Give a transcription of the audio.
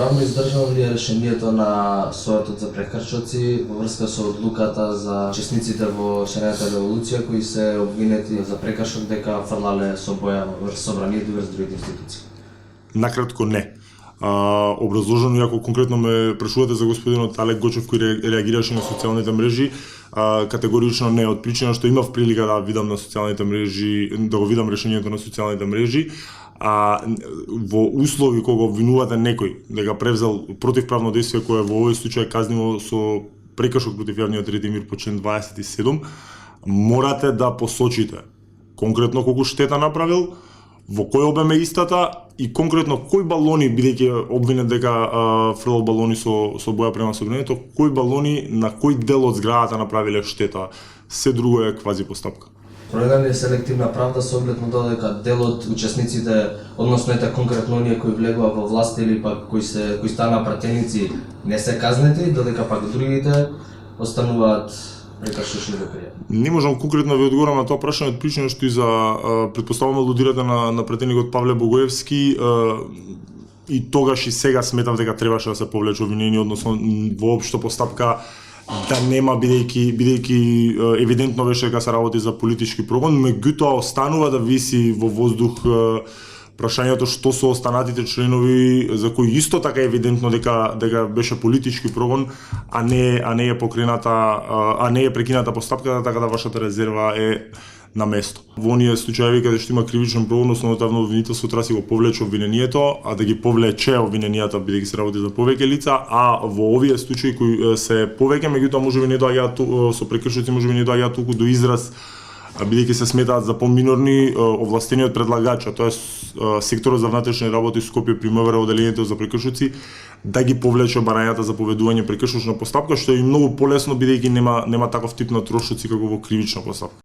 Правно издржано ли е решението на Советот за прекршоци во врска со одлуката за учесниците во Шарената револуција кои се обвинети за прекршок дека фрлале со боја врз собранието и врз другите институции? Накратко не. Образложено, иако конкретно ме прашувате за господинот Алек Гочев кој реагираше на социјалните мрежи, категорично не, од причина што имав прилика да видам на социјалните мрежи, да го видам решението на социјалните мрежи, во услови кога обвинувате некој дека превзел противправно действие кое во овој случај е казниво со прекршок против јавниот ред и мир по член 27, морате да посочите конкретно колку штета направил, во кој обем е истата и конкретно кои балони, бидејќи обвинет дека фрлал балони со боја према собранието, кои балони на кој дел од зградата направиле штета. Се друго е квази постапка. Проведена ли е селективна правда со оглед на тоа дека дел од учесниците, односно ете конкретно оние кои влегува во власт или пак кои станаа пратеници, не се казнети, додека пак другите остануваат прекршочни дејства? Не можам конкретно ви одговорам на тоа прашање од причина што и за претпоставувам алудирате на претеникот Павле Богоевски, и тогаш и сега сметав дека требаше да се повлече обвинение, односно воопшто постапка да нема, бидејќи евидентно беше дека се работи за политички прогон, меѓутоа останува да виси во воздух прашањето што со останатите членови за кои исто така евидентно дека беше политички прогон, а не е покрената, а не е прекината постапката, така да вашата резерва е на место. Во оние случаи каде што има кривичен прогон, основно обвинителство треба да си го повлече обвинението, а да ги повлече обвиненијата бидејќи се работи за повеќе лица, а во овие случаи кои се повеќе, меѓутоа можеби не доаѓаат со прекршоци, можеби не доаѓаат толку до израз бидејќи се сметаат за поминорни, овластениот предлагач, а тоа е секторот за внатрешни работи Скопје при МВР одделението за прекршоци, да ги повлече барањата за поведување прекршочна постапка, што е и многу полесно бидејќи нема таков тип на трошоци како во кривична постапка.